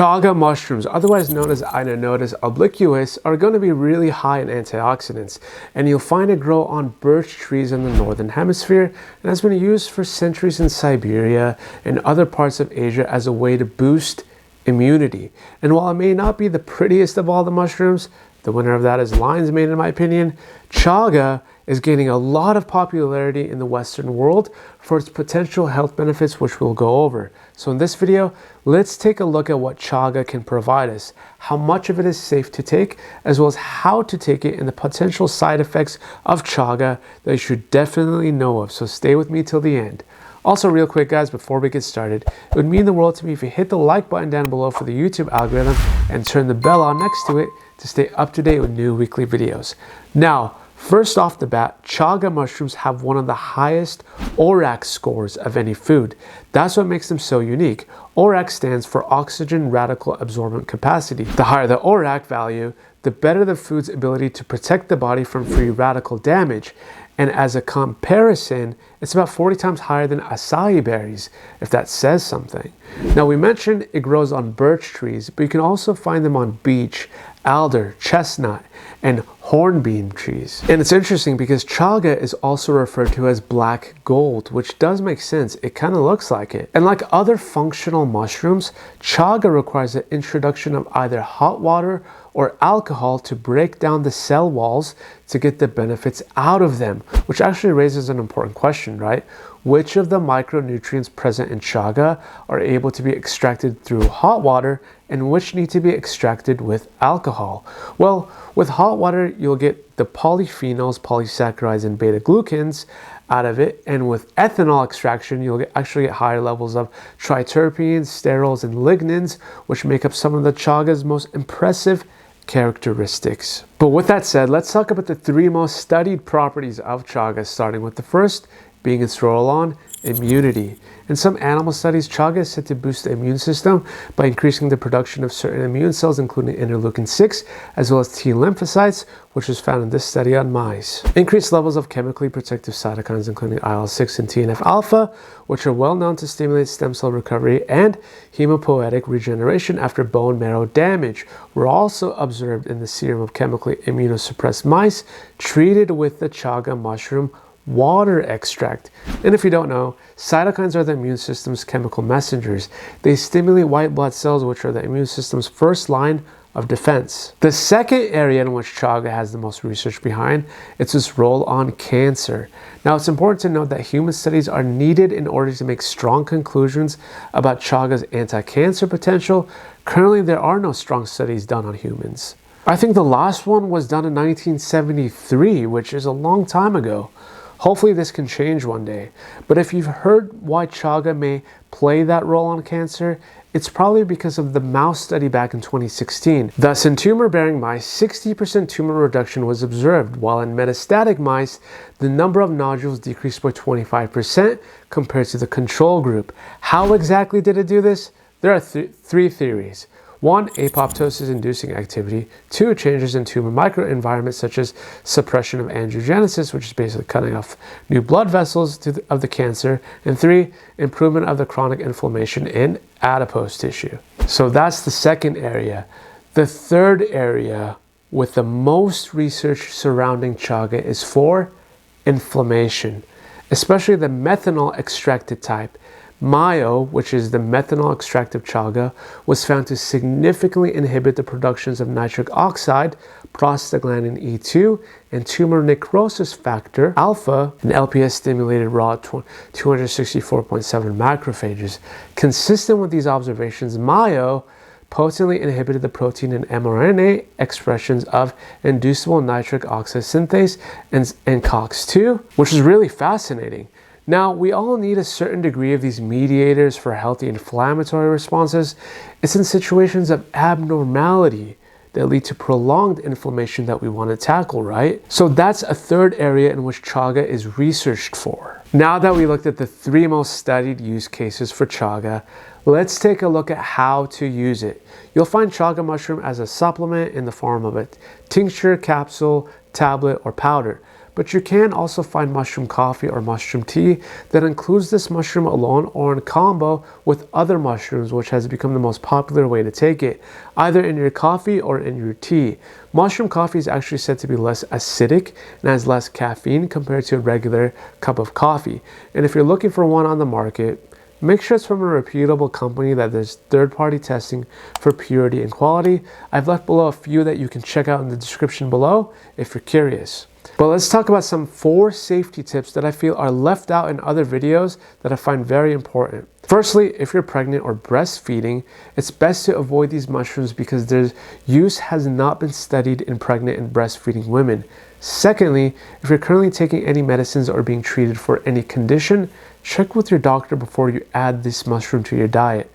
Chaga mushrooms, otherwise known as inonotus obliquus, are going to be really high in antioxidants, and you'll find it grow on birch trees in the northern hemisphere and has been used for centuries in Siberia and other parts of Asia as a way to boost immunity. And while it may not be the prettiest of all the mushrooms, the winner of that is lion's mane in my opinion, chaga is gaining a lot of popularity in the Western world for its potential health benefits, which we'll go over. So in this video, let's take a look at what chaga can provide us, how much of it is safe to take, as well as how to take it and the potential side effects of chaga that you should definitely know of. So stay with me till the end. Also, real quick guys, before we get started, it would mean the world to me if you hit the like button down below for the YouTube algorithm and turn the bell on next to it to stay up to date with new weekly videos. Now, first off the bat, chaga mushrooms have one of the highest ORAC scores of any food. That's what makes them so unique. ORAC stands for oxygen radical absorbent capacity. The higher the ORAC value, the better the food's ability to protect the body from free radical damage. And as a comparison, it's about 40 times higher than acai berries, if that says something. Now, we mentioned it grows on birch trees, but you can also find them on beech, alder, chestnut, and hornbeam trees. And it's interesting because chaga is also referred to as black gold, which does make sense. It kind of looks like it. And like other functional mushrooms, chaga requires the introduction of either hot water or alcohol to break down the cell walls to get the benefits out of them, which actually raises an important question, right? Which of the micronutrients present in chaga are able to be extracted through hot water and which need to be extracted with alcohol? Well, with hot water, you'll get the polyphenols, polysaccharides, and beta-glucans out of it. And with ethanol extraction, you'll actually get higher levels of triterpenes, sterols, and lignans, which make up some of the chaga's most impressive characteristics. But with that said, let's talk about the three most studied properties of chaga, starting with the first being its role on immunity. In some animal studies, chaga is said to boost the immune system by increasing the production of certain immune cells, including interleukin-6, as well as T lymphocytes, which was found in this study on mice. Increased levels of chemically protective cytokines, including IL-6 and TNF-alpha, which are well known to stimulate stem cell recovery and hemopoietic regeneration after bone marrow damage, were also observed in the serum of chemically immunosuppressed mice treated with the chaga mushroom water extract. And if you don't know, cytokines are the immune system's chemical messengers. They stimulate white blood cells, which are the immune system's first line of defense. The second area in which chaga has the most research behind, it's its role on cancer. Now, it's important to note that human studies are needed in order to make strong conclusions about chaga's anti-cancer potential. Currently, there are no strong studies done on humans. I think the last one was done in 1973, which is a long time ago. Hopefully this can change one day. But if you've heard why chaga may play that role on cancer, it's probably because of the mouse study back in 2016. Thus, in tumor-bearing mice, 60% tumor reduction was observed, while in metastatic mice, the number of nodules decreased by 25% compared to the control group. How exactly did it do this? There are three theories. 1, apoptosis-inducing activity. 2, changes in tumor microenvironment such as suppression of angiogenesis, which is basically cutting off new blood vessels of the cancer. And 3, improvement of the chronic inflammation in adipose tissue. So that's the second area. The third area with the most research surrounding chaga is for inflammation, especially the methanol extracted type. Mayo, which is the methanol extractive chaga, was found to significantly inhibit the productions of nitric oxide, prostaglandin E2, and tumor necrosis factor alpha, and LPS stimulated raw 264.7 macrophages. Consistent with these observations, Mayo potently inhibited the protein and mRNA expressions of inducible nitric oxide synthase and COX-2, which is really fascinating. Now, we all need a certain degree of these mediators for healthy inflammatory responses. It's in situations of abnormality that lead to prolonged inflammation that we want to tackle, right? So that's a third area in which chaga is researched for. Now that we looked at the three most studied use cases for chaga, let's take a look at how to use it. You'll find chaga mushroom as a supplement in the form of a tincture, capsule, tablet, or powder. but you can also find mushroom coffee or mushroom tea that includes this mushroom alone or in combo with other mushrooms, which has become the most popular way to take it, either in your coffee or in your tea. Mushroom coffee is actually said to be less acidic and has less caffeine compared to a regular cup of coffee. And if you're looking for one on the market, make sure it's from a reputable company that there's third-party testing for purity and quality. I've left below a few that you can check out in the description below if you're curious. But let's talk about some 4 safety tips that I feel are left out in other videos that I find very important. Firstly, if you're pregnant or breastfeeding, it's best to avoid these mushrooms because their use has not been studied in pregnant and breastfeeding women. Secondly, if you're currently taking any medicines or being treated for any condition, check with your doctor before you add this mushroom to your diet.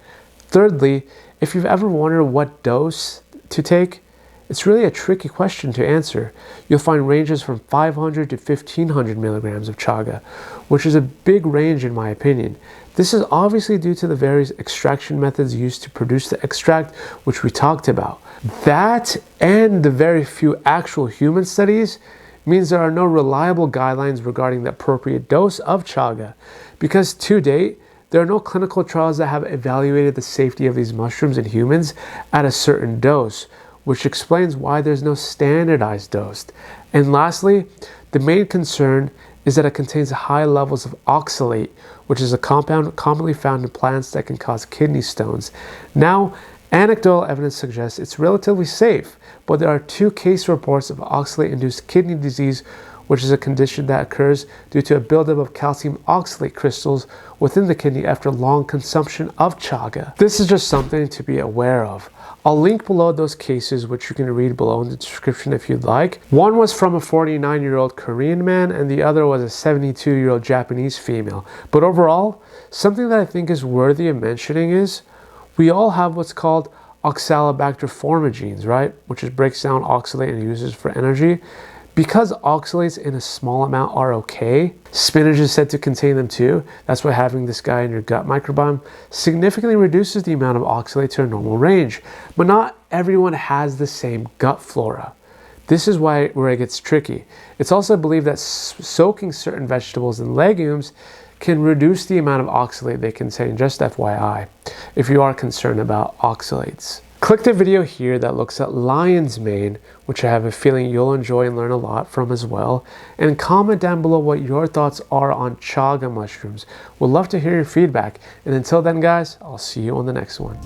Thirdly, if you've ever wondered what dose to take, it's really a tricky question to answer. You'll find ranges from 500 to 1500 milligrams of chaga, which is a big range in my opinion. This is obviously due to the various extraction methods used to produce the extract, which we talked about. That and the very few actual human studies means there are no reliable guidelines regarding the appropriate dose of chaga, because to date, there are no clinical trials that have evaluated the safety of these mushrooms in humans at a certain dose, which explains why there's no standardized dose. And lastly, the main concern is that it contains high levels of oxalate, which is a compound commonly found in plants that can cause kidney stones. Now, anecdotal evidence suggests it's relatively safe, but there are 2 case reports of oxalate-induced kidney disease, which is a condition that occurs due to a buildup of calcium oxalate crystals within the kidney after long consumption of chaga. This is just something to be aware of. I'll link below those cases, which you can read below in the description if you'd like. One was from a 49-year-old Korean man, and the other was a 72-year-old Japanese female. But overall, something that I think is worthy of mentioning is we all have what's called Oxalobacter formigenes, right? Which is breaks down oxalate and uses for energy. Because oxalates in a small amount are okay, spinach is said to contain them too. That's why having this guy in your gut microbiome significantly reduces the amount of oxalate to a normal range. But not everyone has the same gut flora. This is where it gets tricky. It's also believed that soaking certain vegetables and legumes can reduce the amount of oxalate they contain, just FYI, if you are concerned about oxalates. Click the video here that looks at lion's mane, which I have a feeling you'll enjoy and learn a lot from as well, and comment down below what your thoughts are on chaga mushrooms. We'd love to hear your feedback, and until then guys, I'll see you on the next one.